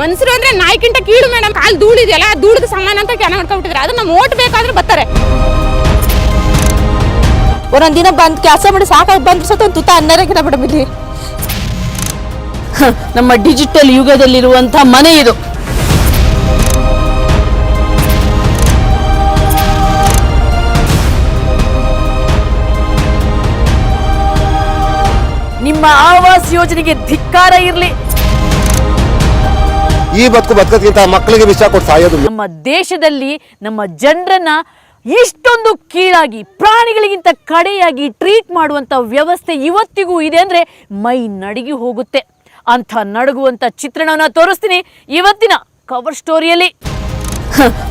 ಮನುಷ್ಯರು ಅಂದ್ರೆ ನಾಯ್ಕಿಂತ ಕೀಳು ಮೇಡಮ್. ಕಾಲು ಧೂಳಿದೆಯಲ್ಲ, ಧೂಳಿದ ಸಮಾನ ಅಂತ ಜನ ಮಾಡ್ಕೊಂಡ್ಬಿಟ್ಟಿದ್ರೆ ಅದು ನಮ್ಮ ಓಟ್ ಬೇಕಾದ್ರೆ ಬರ್ತಾರೆ. ಒಂದೊಂದು ದಿನ ಬಂದು ಕೆಲಸ ಮಾಡಿ ಸಾಕಾಗಿ ಬಂದ್ರೆ ಸತ ಒಂದು ತುತ್ತ ಅನ್ನರಕ್ಕಿನ ಮೇಡಮ್ ಇಲ್ಲಿ. ನಮ್ಮ ಡಿಜಿಟಲ್ ಯುಗದಲ್ಲಿರುವಂತಹ ಮನೆ ಇದು. ನಿಮ್ಮ ಆವಾಸ್ ಯೋಜನೆಗೆ ಧಿಕ್ಕಾರ ಇರಲಿ. ಈ ಬದುಕೋದ್ಕಿಂತ ಮಕ್ಕಳಿಗೆ ವಿಷ ಕೊಟ್ಟು ಸಾಯೋದು. ನಮ್ಮ ದೇಶದಲ್ಲಿ ನಮ್ಮ ಜನರನ್ನ ಇಷ್ಟೊಂದು ಕೀಳಾಗಿ, ಪ್ರಾಣಿಗಳಿಗಿಂತ ಕಡೆಯಾಗಿ ಟ್ರೀಟ್ ಮಾಡುವಂತ ವ್ಯವಸ್ಥೆ ಇವತ್ತಿಗೂ ಇದೆ ಅಂದ್ರೆ ಮೈ ನಡುಗಿ ಹೋಗುತ್ತೆ. ಅಂತ ನಡುಗುವಂತ ಚಿತ್ರಣವನ್ನ ತೋರಿಸ್ತೀನಿ ಇವತ್ತಿನ ಕವರ್ ಸ್ಟೋರಿಯಲ್ಲಿ.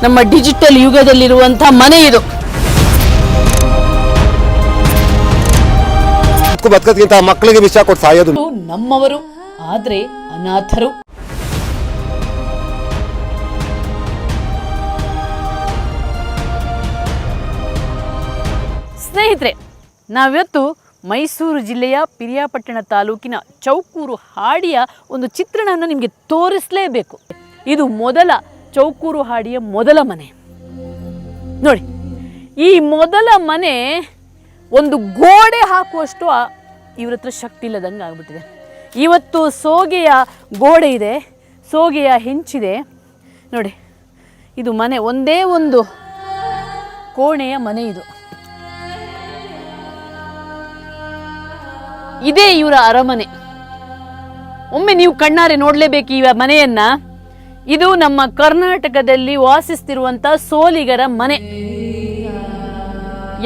ನಮ್ಮ ಡಿಜಿಟಲ್ ಯುಗದಲ್ಲಿರುವಂತಹ ಮನೆ ಇದು. ಬದುಕೋದ್ಕಿಂತ ಮಕ್ಕಳಿಗೆ ವಿಷ ಕೊಟ್ಟು ಸಾಯೋದು. ನಮ್ಮವರು ಆದ್ರೆ ಅನಾಥರು. ಸ್ನೇಹಿತರೆ, ನಾವಿವತ್ತು ಮೈಸೂರು ಜಿಲ್ಲೆಯ ಪಿರಿಯಾಪಟ್ಟಣ ತಾಲೂಕಿನ ಚೌಕೂರು ಹಾಡಿಯ ಒಂದು ಚಿತ್ರಣವನ್ನು ನಿಮಗೆ ತೋರಿಸಲೇಬೇಕು. ಇದು ಚೌಕೂರು ಹಾಡಿಯ ಮೊದಲ ಮನೆ ನೋಡಿ. ಈ ಮೊದಲ ಮನೆ ಒಂದು ಗೋಡೆ ಹಾಕುವಷ್ಟು ಇವ್ರ ಹತ್ರ ಶಕ್ತಿ ಇಲ್ಲದಂಗೆ ಆಗ್ಬಿಟ್ಟಿದೆ. ಇವತ್ತು ಸೋಗೆಯ ಗೋಡೆ ಇದೆ, ಸೋಗೆಯ ಹೆಂಚಿದೆ ನೋಡಿ. ಇದು ಮನೆ, ಒಂದೇ ಒಂದು ಕೋಣೆಯ ಮನೆ ಇದು. ಇದೇ ಇವರ ಅರಮನೆ. ಒಮ್ಮೆ ನೀವು ಕಣ್ಣಾರೆ ನೋಡಲೇಬೇಕು ಈ ಮನೆಯನ್ನ. ಇದು ನಮ್ಮ ಕರ್ನಾಟಕದಲ್ಲಿ ವಾಸಿಸ್ತಿರುವಂತ ಸೋಲಿಗರ ಮನೆ.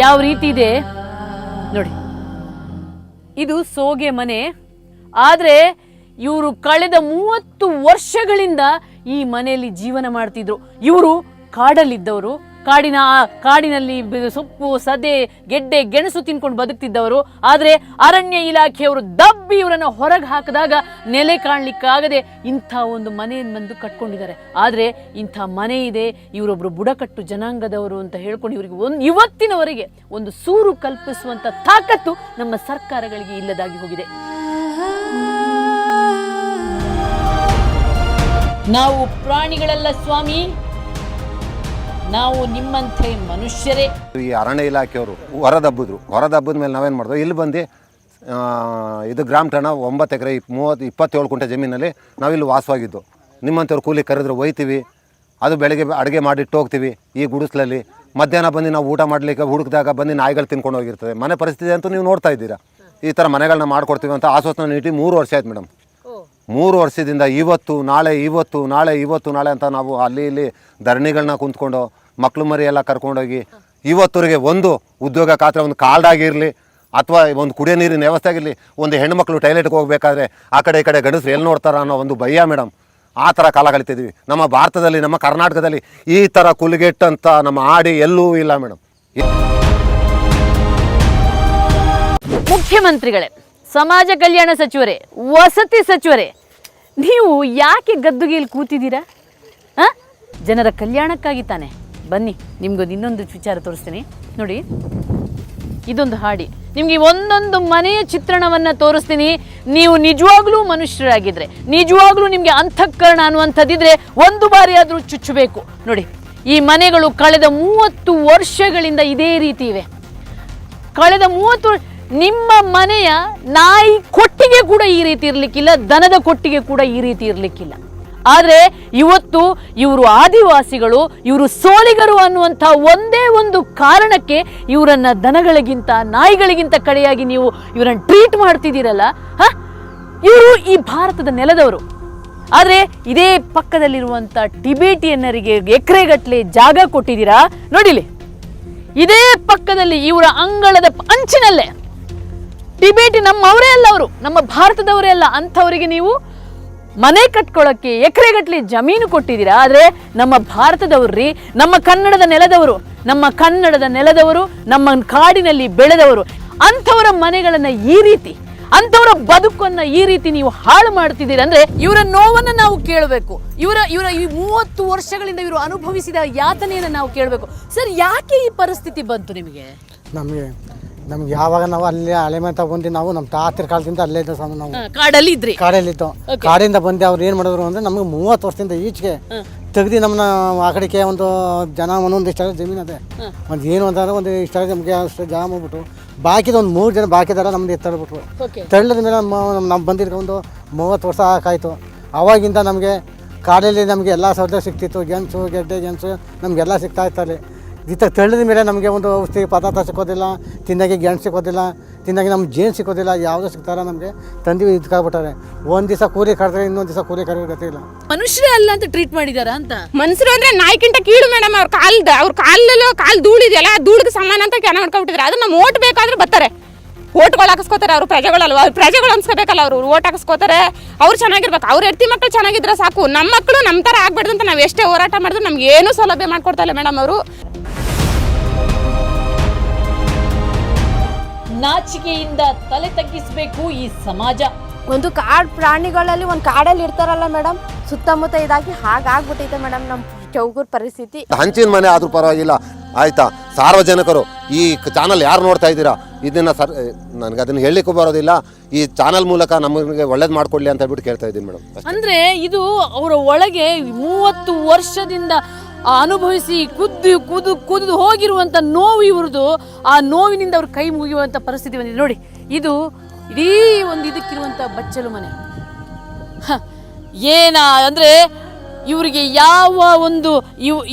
ಯಾವ ರೀತಿ ಇದೆ ನೋಡಿ. ಇದು ಸೋಗೆ ಮನೆ. ಆದ್ರೆ ಇವರು ಕಳೆದ 30 ವರ್ಷಗಳಿಂದ ಈ ಮನೆಯಲ್ಲಿ ಜೀವನ ಮಾಡ್ತಿದ್ರು. ಇವರು ಕಾಡಲ್ಲಿದ್ದವರು, ಕಾಡಿನಲ್ಲಿ ಸೊಪ್ಪು, ಸದೆ, ಗೆಡ್ಡೆ, ಗೆಣಸು ತಿನ್ಕೊಂಡು ಬದುಕ್ತಿದ್ದವರು. ಆದ್ರೆ ಅರಣ್ಯ ಇಲಾಖೆಯವರು ದಬ್ಬಿ ಇವರನ್ನು ಹೊರಗೆ ಹಾಕಿದಾಗ ನೆಲೆ ಕಾಣ್ಲಿಕ್ಕಾಗದೆ ಇಂಥ ಒಂದು ಮನೆಯನ್ನು ಬಂದು ಕಟ್ಕೊಂಡಿದ್ದಾರೆ. ಆದ್ರೆ ಇಂಥ ಮನೆ ಇದೆ, ಇವರೊಬ್ರು ಬುಡಕಟ್ಟು ಜನಾಂಗದವರು ಅಂತ ಹೇಳ್ಕೊಂಡು ಇವರಿಗೆ ಇವತ್ತಿನವರೆಗೆ ಒಂದು ಸೂರು ಕಲ್ಪಿಸುವಂತ ತಾಕತ್ತು ನಮ್ಮ ಸರ್ಕಾರಗಳಿಗೆ ಇಲ್ಲದಾಗಿ ಹೋಗಿದೆ. ನಾವು ಪ್ರಾಣಿಗಳಲ್ಲ ಸ್ವಾಮಿ, ನಾವು ನಿಮ್ಮಂತೆ ಮನುಷ್ಯರೇ. ಈ ಅರಣ್ಯ ಇಲಾಖೆಯವರು ಹೊರದಬ್ಬದ ಮೇಲೆ ನಾವೇನು ಮಾಡಿದ್ವಿ, ಇಲ್ಲಿ ಬಂದು ಇದು ಗ್ರಾಮ ಠಾಣ 9 ಎಕರೆ 27 ಕುಂಟೆ ಜಮೀನಲ್ಲಿ ನಾವಿಲ್ಲಿ ವಾಸವಾಗಿದ್ದು. ನಿಮ್ಮಂಥವ್ರು ಕೂಲಿ ಕರೆದ್ರೆ ಒಯ್ತೀವಿ, ಅದು ಬೆಳಗ್ಗೆ ಅಡುಗೆ ಮಾಡಿಟ್ಟು ಹೋಗ್ತೀವಿ ಈ ಗುಡಿಸ್ಲಲ್ಲಿ. ಮಧ್ಯಾಹ್ನ ಬಂದು ನಾವು ಊಟ ಮಾಡಲಿಕ್ಕೆ ಹುಡುಕಿದಾಗ ಬಂದು ನಾಯಿಗಳು ತಿನ್ಕೊಂಡು ಹೋಗಿರ್ತದೆ. ಮನೆ ಪರಿಸ್ಥಿತಿ ಅಂತೂ ನೀವು ನೋಡ್ತಾ ಇದ್ದೀರಾ. ಈ ಥರ ಮನೆಗಳನ್ನ ಮಾಡ್ಕೊಡ್ತೀವಿ ಅಂತ ಆಶ್ವಾಸನೆ ನೀಡಿ 3 ವರ್ಷ ಆಯ್ತು ಮೇಡಮ್. 3 ವರ್ಷದಿಂದ ಇವತ್ತು ನಾಳೆ ಅಂತ ನಾವು ಅಲ್ಲಿ ಇಲ್ಲಿ ಧರಣಿಗಳನ್ನ ಕುಂತ್ಕೊಂಡು ಮಕ್ಕಳು ಮರಿ ಎಲ್ಲ ಕರ್ಕೊಂಡೋಗಿ ಇವತ್ತವರೆಗೆ ಒಂದು ಉದ್ಯೋಗ ಖಾತ್ರಿ, ಒಂದು ಕಾರ್ಡಾಗಿರಲಿ ಅಥವಾ ಒಂದು ಕುಡಿಯೋ ನೀರಿನ ವ್ಯವಸ್ಥೆ ಆಗಿರಲಿ, ಒಂದು ಹೆಣ್ಣುಮಕ್ಳು ಟೈಲೆಟ್ಗೆ ಹೋಗಬೇಕಾದ್ರೆ ಆ ಕಡೆ ಈ ಕಡೆ ಗಂಡಸರು ಎಲ್ಲಿ ನೋಡ್ತಾರ ಅನ್ನೋ ಒಂದು ಭಯ ಮೇಡಮ್. ಆ ಥರ ಕಾಲ ಕಳಿತಿದ್ವಿ. ನಮ್ಮ ಭಾರತದಲ್ಲಿ, ನಮ್ಮ ಕರ್ನಾಟಕದಲ್ಲಿ ಈ ಥರ ಕುಲಿಗೆಟ್ಟಂಥ ನಮ್ಮ ಆಡಿ ಎಲ್ಲೂ ಇಲ್ಲ ಮೇಡಮ್. ಮುಖ್ಯಮಂತ್ರಿಗಳೇ, ಸಮಾಜ ಕಲ್ಯಾಣ ಸಚಿವರೇ, ವಸತಿ ಸಚಿವರೇ, ನೀವು ಯಾಕೆ ಗದ್ದುಗೆಯಲ್ಲಿ ಕೂತಿದ್ದೀರಾ? ಜನರ ಕಲ್ಯಾಣಕ್ಕಾಗಿ ತಾನೆ. ಬನ್ನಿ, ನಿಮ್ಗೊಂದು ಇನ್ನೊಂದು ವಿಚಾರ ತೋರಿಸ್ತೀನಿ ನೋಡಿ. ಇದೊಂದು ಹಾಡಿ ನಿಮಗೆ ಒಂದೊಂದು ಮನೆಯ ಚಿತ್ರಣವನ್ನು ತೋರಿಸ್ತೀನಿ. ನೀವು ನಿಜವಾಗ್ಲೂ ಮನುಷ್ಯರಾಗಿದ್ರೆ, ನಿಜವಾಗ್ಲೂ ನಿಮಗೆ ಅಂತಃಕರಣ ಅನ್ನುವಂಥದ್ದಿದ್ರೆ ಒಂದು ಬಾರಿ ಆದರೂ ಚುಚ್ಚಬೇಕು ನೋಡಿ. ಈ ಮನೆಗಳು ಕಳೆದ 30 ವರ್ಷಗಳಿಂದ ಇದೇ ರೀತಿ ಇವೆ. ಕಳೆದ 30 ನಿಮ್ಮ ಮನೆಯ ನಾಯಿ ಕೊಟ್ಟಿಗೆ ಕೂಡ ಈ ರೀತಿ ಇರಲಿಕ್ಕಿಲ್ಲ, ದನದ ಕೊಟ್ಟಿಗೆ ಕೂಡ ಈ ರೀತಿ ಇರಲಿಕ್ಕಿಲ್ಲ. ಆದರೆ ಇವತ್ತು ಇವರು ಆದಿವಾಸಿಗಳು, ಇವರು ಸೋಲಿಗರು ಅನ್ನುವಂಥ ಒಂದೇ ಒಂದು ಕಾರಣಕ್ಕೆ ಇವರನ್ನ ದನಗಳಿಗಿಂತ, ನಾಯಿಗಳಿಗಿಂತ ಕಡೆಯಾಗಿ ನೀವು ಇವರನ್ನು ಟ್ರೀಟ್ ಮಾಡ್ತಿದ್ದೀರಲ್ಲ. ಇವರು ಈ ಭಾರತದ ನೆಲದವರು. ಆದರೆ ಇದೇ ಪಕ್ಕದಲ್ಲಿರುವಂಥ ಟಿಬೇಟಿಯನ್ನರಿಗೆ ಎಕರೆಗಟ್ಟಲೆ ಜಾಗ ಕೊಟ್ಟಿದ್ದೀರಾ ನೋಡಿಲಿ. ಇದೇ ಪಕ್ಕದಲ್ಲಿ ಇವರ ಅಂಗಳದ ಅಂಚಿನಲ್ಲೇ ಟಿಬೇಟಿ ನಮ್ಮವರೇ ಅಲ್ಲ, ಅವರು ನಮ್ಮ ಭಾರತದವರೇ ಅಲ್ಲ, ಅಂಥವರಿಗೆ ನೀವು ಮನೆ ಕಟ್ಕೊಳ್ಳೋಕ್ಕೆ ಎಕರೆಗಟ್ಟಲೆ ಜಮೀನು ಕೊಟ್ಟಿದ್ದೀರಾ. ಆದರೆ ನಮ್ಮ ಭಾರತದವ್ರಿ, ನಮ್ಮ ಕನ್ನಡದ ನೆಲದವರು, ನಮ್ಮ ಕಾಡಿನಲ್ಲಿ ಬೆಳೆದವರು, ಅಂಥವರ ಮನೆಗಳನ್ನು ಈ ರೀತಿ, ಅಂಥವರ ಬದುಕನ್ನು ಈ ರೀತಿ ನೀವು ಹಾಳು ಮಾಡ್ತಿದ್ದೀರ ಅಂದರೆ ಇವರ ನೋವನ್ನು ನಾವು ಕೇಳಬೇಕು. ಇವರ ಈ 30 ವರ್ಷಗಳಿಂದ ಇವರು ಅನುಭವಿಸಿದ ಯಾತನೆಯನ್ನು ನಾವು ಕೇಳಬೇಕು. ಸರ್, ಯಾಕೆ ಈ ಪರಿಸ್ಥಿತಿ ಬಂತು ನಿಮಗೆ? ನಮಗೆ ನಮ್ಗೆ ಯಾವಾಗ ನಾವು ಅಲ್ಲಿ ಹಳೆ ಮನೆ ಬಂದು ನಾವು ನಮ್ಮ ತಾತರ ಕಾಲದಿಂದ ಅಲ್ಲೇ ಇದ್ದ ಸ್ವಾಮಿ ನಾವು ಕಾಡಲ್ಲಿ ಇದ್ರಿ. ಕಾಡಲ್ಲಿದ್ದು ಕಾಡಿಂದ ಬಂದು ಅವ್ರು ಏನು ಮಾಡಿದ್ರು ಅಂದರೆ ನಮಗೆ 30 ವರ್ಷದಿಂದ ಈಚೆಗೆ ತೆಗ್ದು ನಮ್ಮನ್ನ ಆ ಕಡೆಗೆ ಒಂದು ಜನ ಒಂದೊಂದು ಇಷ್ಟ ಜಮೀನು ಅದೇ ಒಂದು ಏನು ಅಂತಂದ್ರೆ ಒಂದು ಇಷ್ಟ ನಮಗೆ ಅಷ್ಟು ಜಾಗ ಮಾಡ್ಬಿಟ್ಟು ಬಾಕಿದ ಒಂದು 3 ಜನ ಬಾಕಿ ಥರ ನಮ್ದು ತಳ್ಳಿಬಿಟ್ರು. ತಳ್ಳದ ಮೇಲೆ ನಾವು ಬಂದಿರೋ ಒಂದು 30 ವರ್ಷ ಆಕಾಯ್ತು. ಆವಾಗಿಂದ ನಮಗೆ ಕಾಡಲ್ಲಿ ನಮಗೆ ಎಲ್ಲ ಸೌಲಭ್ಯ ಸಿಗ್ತಿತ್ತು. ಗೆಣಸು ಗೆಡ್ಡೆ ಗೆಣಸು ನಮಗೆಲ್ಲ ಸಿಗ್ತಾ ಇರ್ತಾರೆ. ತಳ್ಳಿದ ಮೇಲೆ ನಮಗೆ ಒಂದು ಔಷಧಿ ಪದಾರ್ಥ ಸಿಕ್ಕೋದಿಲ್ಲ, ತಿನ್ನಾಗೆ ಗೆಣಸು ಸಿಕ್ಕೋದಿಲ್ಲ, ತಿನ್ನಾಗೆ ನಮ್ಗೆ ಜೇನು ಸಿಕ್ಕೋದಿಲ್ಲ, ಯಾವುದೂ ಸಿಗ್ತಾರ ನಮಗೆ ತಂದು ಇದ್ಕಾಗ್ಬಿಟ್ಟಾರೆ. ಒಂದು ದಿವಸ ಕೂಲಿ ಕರೆದ್ರೆ ಇನ್ನೊಂದು ದಿವಸ ಕೂಲಿ ಕರೆಯೋ ಗೊತ್ತಿಲ್ಲ. ಮನುಷ್ಯರೇ ಅಲ್ಲ ಅಂತ ಟ್ರೀಟ್ ಮಾಡಿದಾರ ಅಂತ. ಮನುಷ್ಯರು ಅಂದ್ರೆ ನಾಯ್ಕಿಂತ ಕೀಳು ಮೇಡಮ್. ಅವ್ರ ಕಾಲ್ ಧೂಳಿದೆಯಲ್ಲ, ಧೂಳಿಗೆ ಸಮಾನ ಅಂತ ಕೆನ ಮಾಡ್ಕೊಂಡ್ಬಿಟ್ಟಿದ್ರೆ ಅದು ನಮ್ಮ ಓಟ್ ಬೇಕಾದ್ರೆ ಬರ್ತಾರೆ. ಓಟ್ಗಳು ಹಾಕಿಸ್ಕೋತಾರೆ. ಅವ್ರು ಪ್ರಜೆಗಳಲ್ವ, ಪ್ರಜೆಗಳು ಅನ್ಸ್ಕೋಬೇಕಲ್ಲ. ಅವರು ಓಟ್ ಹಾಕಿಸ್ಕೋತಾರೆ. ಅವ್ರು ಚೆನ್ನಾಗಿರ್ಬೇಕು. ಅವ್ರ ಹೆಂಡತಿ ಮಕ್ಕಳು ಚೆನ್ನಾಗಿದ್ರೆ ಸಾಕು. ನಮ್ಮ ಮಕ್ಕಳು ನಮ್ಮ ಥರ ಆಗ್ಬಾರ್ದು ಅಂತ ನಾವು ಎಷ್ಟೇ ಹೋರಾಟ ಮಾಡಿದ್ರು ನಮ್ಗೆ ಏನೂ ಸೌಲಭ್ಯ ಮಾಡ್ಕೊಡ್ತಾಯಿಲ್ಲ ಮೇಡಮ್ ಅವರು. ನಾಚಿಕೆಯಿಂದ ತಲೆ ತಗ್ಗಿಸಬೇಕು ಈ ಸಮಾಜ. ಒಂದು ಕಾಡು ಪ್ರಾಣಿಗಳಲ್ಲಿ ಒಂದು ಕಾಡಲ್ಲಿ ಇರ್ತಾರಲ್ಲ ಮೇಡಮ್, ಸುತ್ತಮುತ್ತ ಇದಾಗಿ ಹಾಗಾಗ್ಬಿಟ್ಟೈತೆ ಮೇಡಮ್ ನಮ್ಮ ಚೌಗೂರ್ ಪರಿಸ್ಥಿತಿ. ಹಂಚಿನ ಮನೆ ಆದ್ರೂ ಪರವಾಗಿಲ್ಲ ಆಯ್ತಾ. ಸಾರ್ವಜನಿಕರು ಈ ಚಾನಲ್ ಯಾರು ನೋಡ್ತಾ ಇದ್ದೀರಾ, ಇದನ್ನ ನನಗೆ ಅದನ್ನ ಹೇಳಲಿಕ್ಕೂ ಬರೋದಿಲ್ಲ. ಈ ಚಾನಲ್ ಮೂಲಕ ನಮಗೆ ಒಳ್ಳೇದು ಮಾಡ್ಕೊಡ್ಲಿ ಅಂತ ಹೇಳ್ಬಿಟ್ಟು ಕೇಳ್ತಾ ಇದ್ದೀನಿ ಮೇಡಮ್. ಅಂದ್ರೆ ಇದು ಅವರ ಒಳಗೆ 30 ವರ್ಷದಿಂದ ಅನುಭವಿಸಿ ಕುದ್ದು ಹೋಗಿರುವಂತ ನೋವು ಇವ್ರದ್ದು. ಆ ನೋವಿನಿಂದ ಅವ್ರ ಕೈ ಮುಗಿಯುವಂತ ಪರಿಸ್ಥಿತಿ ಬಂದಿದೆ ನೋಡಿ. ಇದು ಇಡೀ ಒಂದು ಇದಕ್ಕಿರುವಂತ ಬಚ್ಚಲು ಮನೆ. ಅಂದ್ರೆ ಇವರಿಗೆ ಯಾವ ಒಂದು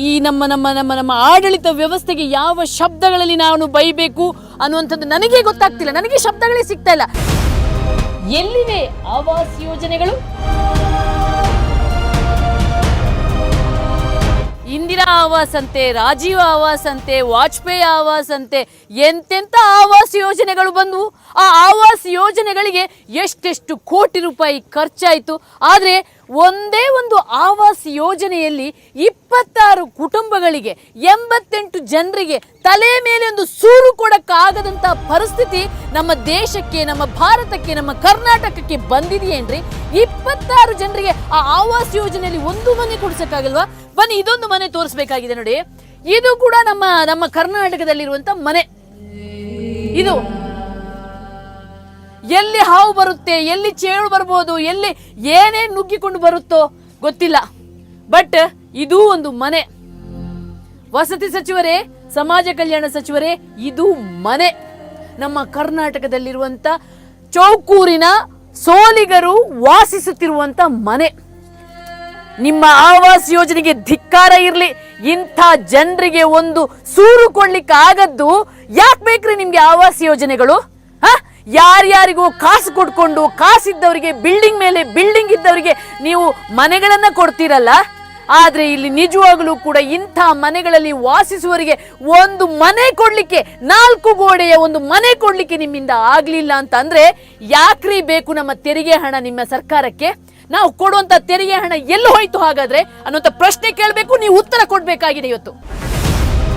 ಈ ನಮ್ಮ ಆಡಳಿತ ವ್ಯವಸ್ಥೆಗೆ ಯಾವ ಶಬ್ದಗಳಲ್ಲಿ ನಾನು ಬೈಬೇಕು ಅನ್ನುವಂಥದ್ದು ನನಗೆ ಗೊತ್ತಾಗ್ತಿಲ್ಲ. ನನಗೆ ಶಬ್ದಗಳೇ ಸಿಗ್ತಾ ಇಲ್ಲ. ಎಲ್ಲಿವೆ ಆವಾಸ್ ಯೋಜನೆಗಳು? ಇಂದಿರಾ ಆವಾಸ್ ಅಂತೆ, ರಾಜೀವ್ ಆವಾಸ್ ಅಂತೆ, ವಾಜಪೇಯಿ ಆವಾಸ್ ಅಂತೆ, ಎಂತೆಂಥ ಆವಾಸ್ ಯೋಜನೆಗಳು ಬಂದವು. ಆ ಆವಾಸ್ ಯೋಜನೆಗಳಿಗೆ ಎಷ್ಟೆಷ್ಟು ಕೋಟಿ ರೂಪಾಯಿ ಖರ್ಚಾಯಿತು. ಆದರೆ ಒಂದೇ ಒಂದು ಆವಾಸ್ ಯೋಜನೆಯಲ್ಲಿ 26 ಕುಟುಂಬಗಳಿಗೆ 88 ಜನರಿಗೆ ತಲೆ ಮೇಲೆ ಒಂದು ಸೂರು ಕೊಡಕ್ಕಾಗದಂತ ಪರಿಸ್ಥಿತಿ ನಮ್ಮ ದೇಶಕ್ಕೆ, ನಮ್ಮ ಭಾರತಕ್ಕೆ, ನಮ್ಮ ಕರ್ನಾಟಕಕ್ಕೆ ಬಂದಿದೆಯೇನ್ರಿ? 26 ಜನರಿಗೆ ಆ ಆವಾಸ್ ಯೋಜನೆಯಲ್ಲಿ ಒಂದು ಮನೆ ಕೊಡ್ಸಕ್ಕಾಗಲ್ವಾ? ಬನ್ನಿ ಇದೊಂದು ಮನೆ ತೋರಿಸ್ಬೇಕಾಗಿದೆ ನೋಡಿ. ಇದು ಕೂಡ ನಮ್ಮ ಕರ್ನಾಟಕದಲ್ಲಿರುವಂತ ಮನೆ. ಇದು ಎಲ್ಲಿ ಹಾವು ಬರುತ್ತೆ, ಎಲ್ಲಿ ಚೇಳು ಬರ್ಬೋದು, ಎಲ್ಲಿ ಏನೇನು ನುಗ್ಗಿಕೊಂಡು ಬರುತ್ತೋ ಗೊತ್ತಿಲ್ಲ. ಬಟ್ ಇದು ಒಂದು ಮನೆ. ವಸತಿ ಸಚಿವರೇ, ಸಮಾಜ ಕಲ್ಯಾಣ ಸಚಿವರೇ, ಇದು ಮನೆ. ನಮ್ಮ ಕರ್ನಾಟಕದಲ್ಲಿರುವಂತ ಚೌಕೂರಿನ ಸೋಲಿಗರು ವಾಸಿಸುತ್ತಿರುವಂತ ಮನೆ. ನಿಮ್ಮ ಆವಾಸ್ ಯೋಜನೆಗೆ ಧಿಕ್ಕಾರ ಇರ್ಲಿ. ಇಂಥ ಜನರಿಗೆ ಒಂದು ಸೂರು ಕೊಡ್ಲಿಕ್ಕೆ ಆಗದ್ದು ಯಾಕೆ ಬೇಕ್ರಿ ನಿಮ್ಗೆ ಆವಾಸ್ ಯೋಜನೆಗಳು? ಯಾರ್ಯಾರಿಗೂ ಕಾಸು ಕೊಡ್ಕೊಂಡು, ಕಾಸಿದ್ದವರಿಗೆ ಬಿಲ್ಡಿಂಗ್ ಮೇಲೆ ಬಿಲ್ಡಿಂಗ್ ಇದ್ದವರಿಗೆ ನೀವು ಮನೆಗಳನ್ನ ಕೊಡ್ತೀರಲ್ಲ. ಆದ್ರೆ ಇಲ್ಲಿ ನಿಜವಾಗ್ಲೂ ಕೂಡ ಇಂಥ ಮನೆಗಳಲ್ಲಿ ವಾಸಿಸುವವರಿಗೆ ಒಂದು ಮನೆ ಕೊಡ್ಲಿಕ್ಕೆ, 4 ಗೋಡೆಯ ಒಂದು ಮನೆ ಕೊಡ್ಲಿಕ್ಕೆ ನಿಮ್ಮಿಂದ ಆಗ್ಲಿಲ್ಲ ಅಂತ ಅಂದ್ರೆ ಯಾಕ್ರಿ ಬೇಕು ನಮ್ಮ ತೆರಿಗೆ ಹಣ ನಿಮ್ಮ ಸರ್ಕಾರಕ್ಕೆ? ನಾವು ಕೊಡುವಂತ ತೆರಿಗೆ ಹಣ ಎಲ್ಲಿ ಹೋಯ್ತು ಹಾಗಾದ್ರೆ ಅನ್ನುವಂಥ ಪ್ರಶ್ನೆ ಕೇಳಬೇಕು. ನೀವು ಉತ್ತರ ಕೊಡ್ಬೇಕಾಗಿದೆ ಇವತ್ತು.